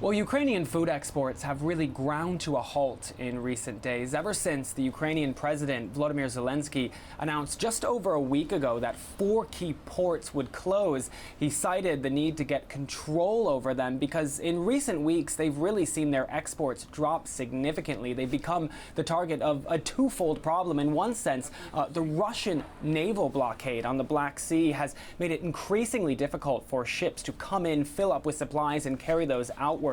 Well, Ukrainian food exports have really ground to a halt in recent days, ever since the Ukrainian president, Volodymyr Zelenskyy, announced just over a week ago that 4 key ports would close. He cited the need to get control over them because in recent weeks, they've really seen their exports drop significantly. They've become the target of a twofold problem. In one sense, the Russian naval blockade on the Black Sea has made it increasingly difficult for ships to come in, fill up with supplies, and carry those outward.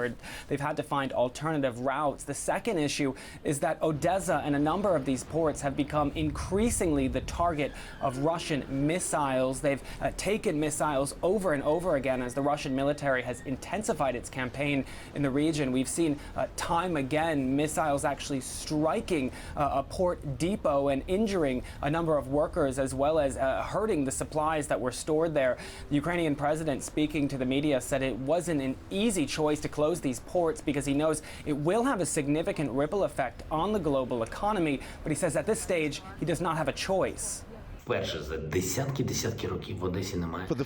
They've had to find alternative routes. The second issue is that Odessa and a number of these ports have become increasingly the target of Russian missiles. They've taken missiles over and over again as the Russian military has intensified its campaign in the region. We've seen time again missiles actually striking a port depot and injuring a number of workers, as well as hurting the supplies that were stored there. The Ukrainian president, speaking to the media, said it wasn't an easy choice to close these ports because he knows it will have a significant ripple effect on the global economy, but he says at this stage he does not have a choice. For the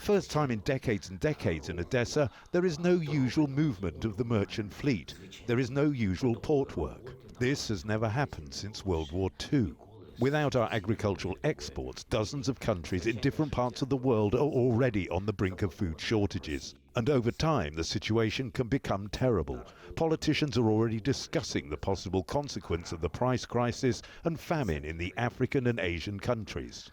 first time in decades and decades in Odessa, there is no usual movement of the merchant fleet. There is no usual port work. This has never happened since World War II. Without our agricultural exports, dozens of countries in different parts of the world are already on the brink of food shortages. And over time, the situation can become terrible. Politicians are already discussing the possible consequence of the price crisis and famine in the African and Asian countries.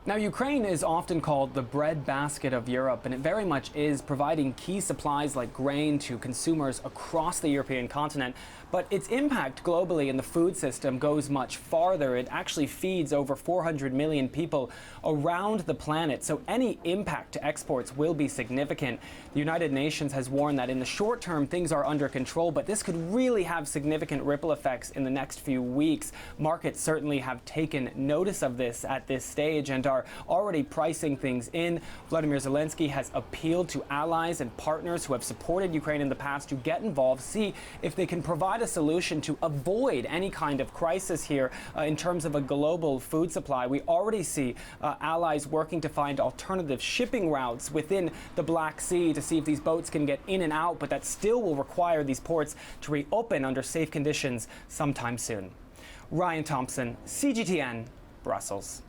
Now, Ukraine is often called the breadbasket of Europe, and it very much is, providing key supplies like grain to consumers across the European continent. But its impact globally in the food system goes much farther. It actually feeds over 400 million people around the planet, so any impact to exports will be significant. The United Nations has warned that in the short term, things are under control, but this could really have significant ripple effects in the next few weeks. Markets certainly have taken notice of this at this stage and are already pricing things in. Volodymyr Zelenskyy has appealed to allies and partners who have supported Ukraine in the past to get involved, see if they can provide a solution to avoid any kind of crisis here in terms of a global food supply. We already see allies working to find alternative shipping routes within the Black Sea to see if these boats can get in and out, but that still will require these ports to reopen under safe conditions sometime soon. Thompson, CGTN, Brussels.